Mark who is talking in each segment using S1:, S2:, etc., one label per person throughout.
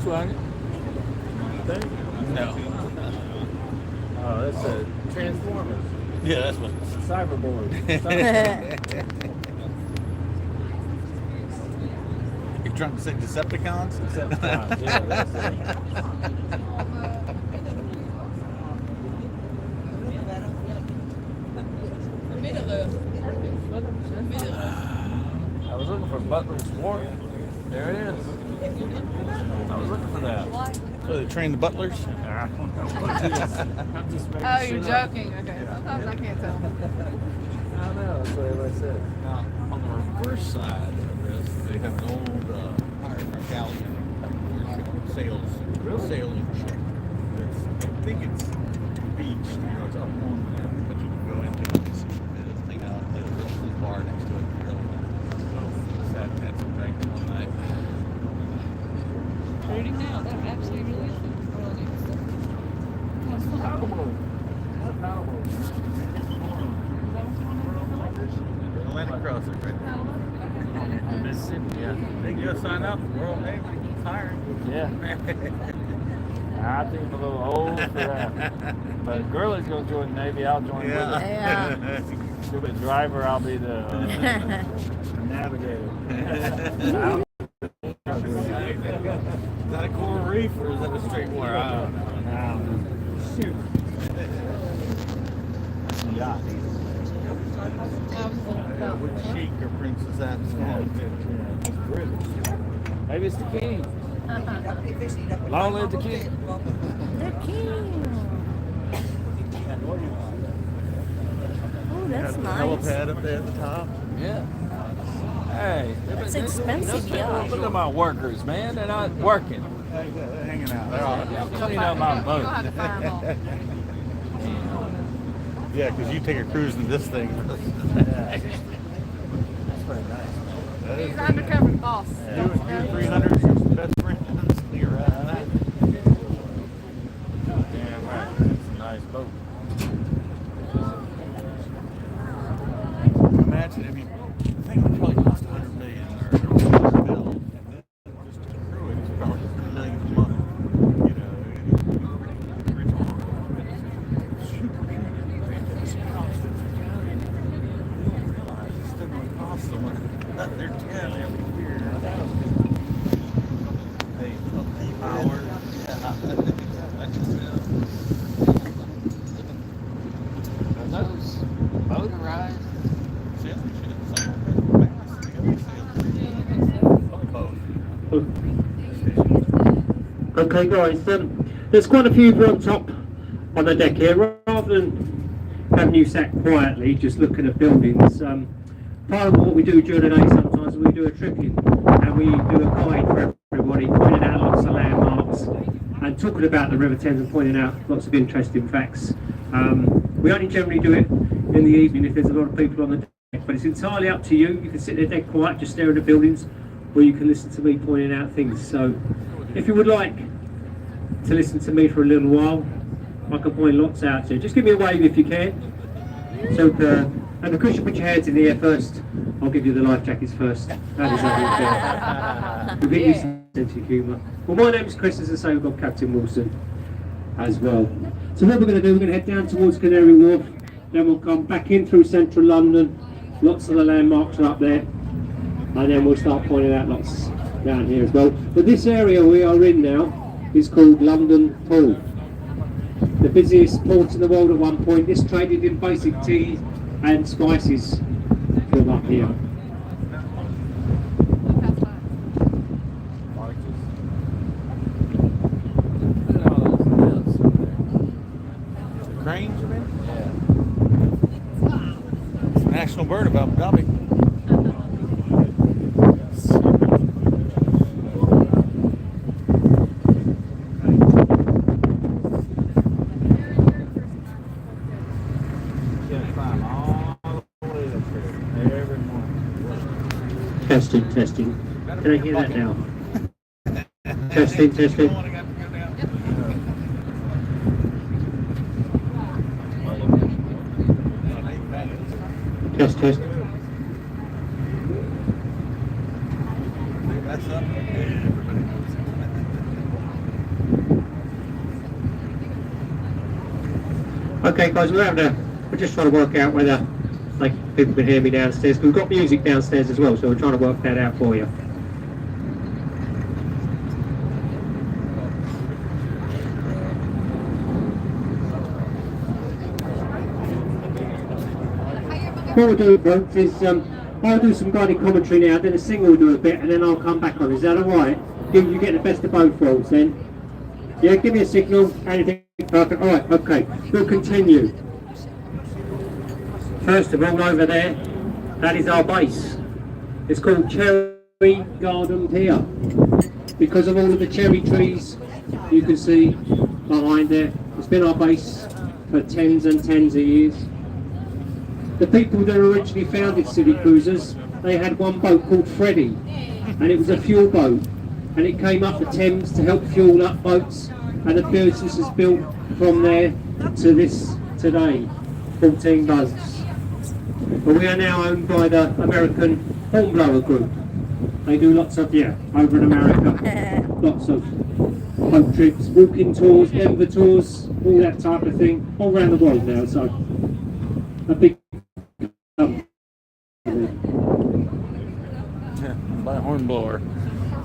S1: Volkswagen. Think?
S2: No.
S1: Oh, that's a Transformers.
S2: Yeah, that's what.
S1: Cyberboard.
S2: You're trying to say Decepticons?
S1: Decepticons, yeah, that's it. I was looking for Butler's Wharf. There it is. I was looking for that.
S2: So they train the butlers?
S3: Oh, you're joking. Okay. Sometimes I can't tell.
S1: I know, that's what everybody said.
S2: Now, on the reverse side of this, they have an old pirate galleon sailing ship. I think it's beach, it's up on there, but you can go into it and see this thing out. There's a little bar next to it. So that's some drinks one night.
S3: Reading now. That absolutely is
S2: Atlantic Crossing, right?
S1: Mississippi, yeah.
S2: They can go sign up for World Navy. Hiring.
S1: Yeah. I think I'm a little old for that. But if Gurley's going to join the Navy, I'll join with her.
S3: Yeah.
S1: She'll be the driver, I'll be the navigator.
S2: Is that a coral reef or is that a straight water? I don't know.
S1: Shoot. Yacht.
S2: Which sheik or princess that's
S1: Maybe it's the king. Long live the king.
S4: The king. Oh, that's nice.
S2: helipad up there at the top.
S1: Yeah. Hey,
S4: That's expensive, yeah.
S1: Look at my workers, man. They're not working.
S2: They're hanging out. They're all,
S1: Clean up my
S3: You'll have to
S1: boat.
S3: fire them all.
S2: yeah, because you take a cruise in this thing.
S1: That's pretty nice.
S3: He's undercover boss.
S2: You and your 300 your best friends. You're right.
S1: Damn right. It's a nice boat.
S2: Imagine if you think it probably cost $100 million or $100 bill, and then just to crew it, it's probably $1 million a month. You know, super fantastic. You don't realize it's still going to cost so much. They're 10 every year. Hey, power.
S1: Those motorized.
S5: Okay guys, there's quite a few on top on the deck here. Rather than having you sat quietly just looking at buildings, part of what we do during the day sometimes we do a trip-in and we do a guide for everybody, pointing out lots of landmarks and talking about the River Thames and pointing out lots of interesting facts. We only generally do it in the evening if there's a lot of people on the deck, but it's entirely up to you. You can sit there dead quiet, just stare at the buildings, or you can listen to me pointing out things. So if you would like to listen to me for a little while, I can point lots out to you. Just give me a wave if you can. So, and because you put your hands in the air first, I'll give you the life jackets first. That is how we get used to sense of humour. Well, my name's Chris, as I say, we've got Captain Wilson as well. So what we're going to do, we're going to head down towards Canary Wharf, then we'll come back in through central London. Lots of the landmarks are up there, and then we'll start pointing out lots down here as well. But this area we are in now is called London Pool. The busiest port in the world at one point. This traded in basic tea and spices from up here.
S2: Cranes, yeah. National bird of Abu Dhabi.
S5: Testing, testing. Can I hear that now? Testing, testing. Test, test.
S2: That's up. Everybody knows.
S5: Okay, guys, we're just trying to work out whether like people can hear me downstairs. We've got music downstairs as well, so we're trying to work that out for you. What we'll do, folks, is I'll do some guided commentary now, then the singer will do a bit, and then I'll come back on. Is that alright? You get the best of both worlds then? Yeah, give me a signal. Anything perfect. Alright, okay. We'll continue. First of all, over there, that is our base. It's called Cherry Garden Pier. Because of all of the cherry trees you can see behind there. It's been our base for tens and tens of years. The people that originally founded City Cruisers, they had one boat called Freddie, and it was a fuel boat, and it came up the Thames to help fuel up boats, and the business is built from there to this today, 14 boats. But we are now owned by the American Hornblower Group. They do lots of, over in America, lots of boat trips, walking tours, Denver tours, all that type of thing, all around the world now, so a big
S1: By Hornblower.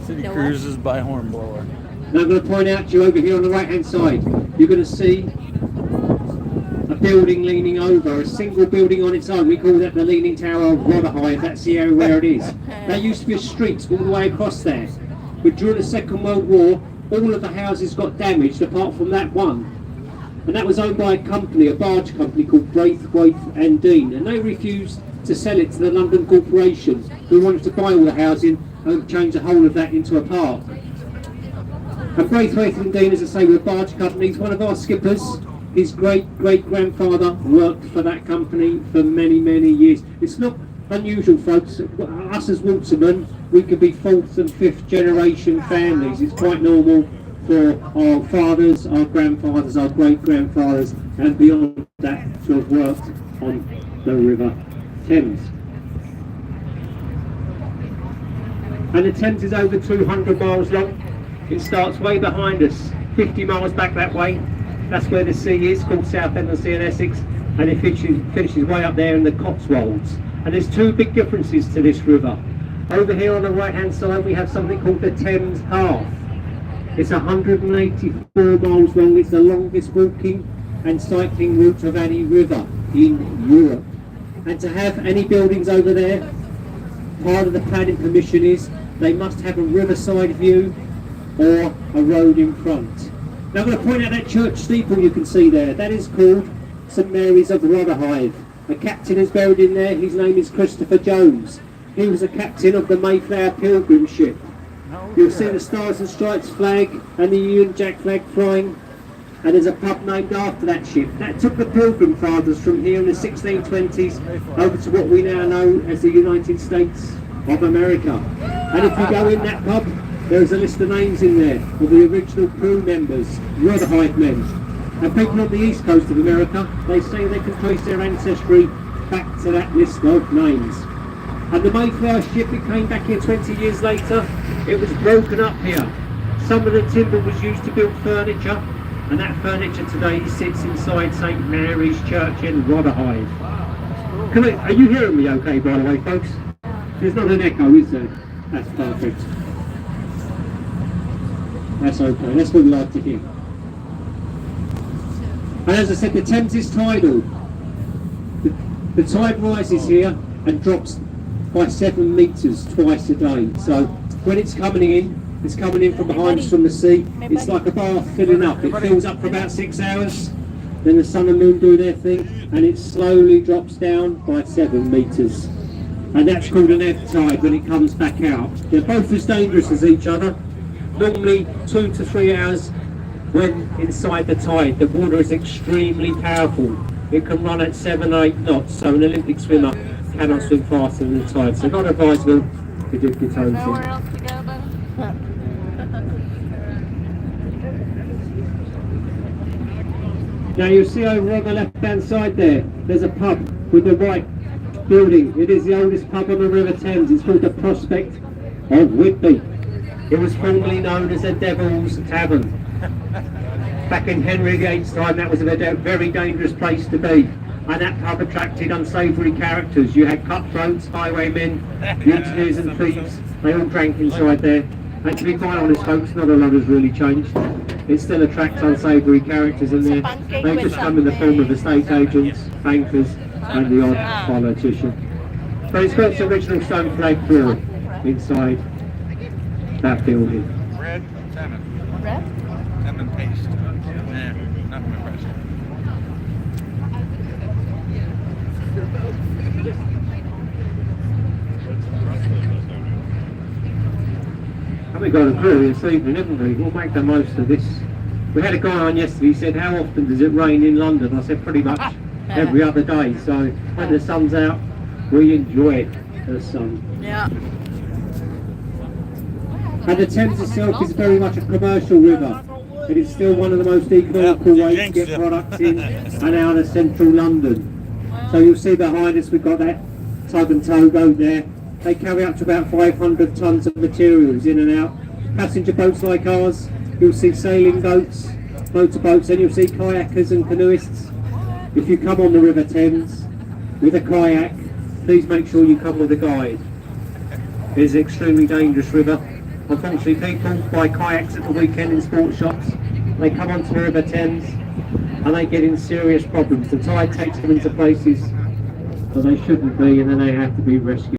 S1: City Cruises by Hornblower.
S5: Now I'm going to point out to you over here on the right hand side, you're going to see a building leaning over, a single building on its own. We call that the Leaning Tower of Rotherhithe. That's the area where it is. There used to be a street all the way across there, but during the Second World War all of the houses got damaged apart from that one, and that was owned by a company, a barge company called Braithwaite and Dean, and they refused to sell it to the London Corporation, who wanted to buy all the housing and change the whole of that into a park. And Braithwaite and Dean, as I say, were barge companies. One of our skippers, his great-great-grandfather worked for that company for many, many years. It's not unusual, folks. Us as watermen, we could be fourth and fifth generation families. It's quite normal for our fathers, our grandfathers, our great-grandfathers, and beyond that to have worked on the River Thames. And the Thames is over 200 miles long. It starts way behind us, 50 miles back that way. That's where the sea is, called Southend Sea in Essex, and it finishes way up there in the Cotswolds. And there's two big differences to this river. Over here on the right hand side we have something called the Thames Path. It's 184 miles long. It's the longest walking and cycling route of any river in Europe. And to have any buildings over there, part of the planning permission is they must have a riverside view or a road in front. Now I'm going to point out that church steeple you can see there. That is called St Mary's of Rotherhithe. A captain is buried in there. His name is Christopher Jones. He was a captain of the Mayflower Pilgrim ship. You'll see the Stars and Stripes flag and the Union Jack flag flying, and there's a pub named after that ship. That took the Pilgrim Fathers from here in the 1620s over to what we now know as the United States of America. And if you go in that pub, there's a list of names in there of the original crew members, Rotherhithe men. And people on the east coast of America, they say they can trace their ancestry back to that list of names. And the Mayflower ship, it came back here 20 years later. It was broken up here. Some of the timber was used to build furniture, and that furniture today sits inside St Mary's Church in Rotherhithe. Are you hearing me okay, by the way, folks? There's not an echo, is there? That's perfect. That's okay, that's what we like to hear. And as I said, the Thames is tidal. The tide rises here and drops by 7 metres twice a day. So when it's coming in from behind us from the sea. It's like a bath filling up. It fills up for about 6 hours, then the sun and moon do their thing, and it slowly drops down by 7 metres. And that's called an ebb tide when it comes back out. They're both as dangerous as each other. Normally 2 to 3 hours when inside the tide. The water is extremely powerful. It can run at 7 or 8 knots, so an Olympic swimmer cannot swim faster than the tide. So not advisable to dip your toes
S3: Nowhere
S5: in.
S3: else to go, buddy?
S5: Now you see over on the left hand side there's a pub with the white building. It is the oldest pub on the River Thames. It's called the Prospect of Whitby. It was formerly known as the Devil's Tavern. Back in Henry VIII's time, that was a very dangerous place to be. And that pub attracted unsavoury characters. You had cutthroats, highwaymen, mutineers and thieves. They all drank inside there. And to be quite honest, folks, not a lot has really changed. It still attracts unsavoury characters in there. They just come in the form of estate agents, bankers, and the odd politician. But it's got its original stone flag floor inside that building.
S2: Bread, salmon.
S4: Bread?
S2: Salmon paste. Yeah, nothing impressive.
S5: And we've got a brewery this evening, haven't we? We'll make the most of this. We had a guy on yesterday, he said, how often does it rain in London? I said, pretty much every other day. So when the sun's out, we enjoy the sun.
S3: Yeah.
S5: And the Thames itself is very much a commercial river. It is still one of the most economical ways to get products in and out of central London. So you'll see behind us we've got that tug and tow boat there. They carry up to about 500 tonnes of materials in and out. Passenger boats like ours, you'll see sailing boats, motorboats, and you'll see kayakers and canoeists. If you come on the River Thames with a kayak, please make sure you come with a guide. It is an extremely dangerous river. Unfortunately, people buy kayaks at the weekend in sports shops. They come onto the River Thames and they get in serious problems. The tide takes them into places that they shouldn't be, and then they have to be rescued.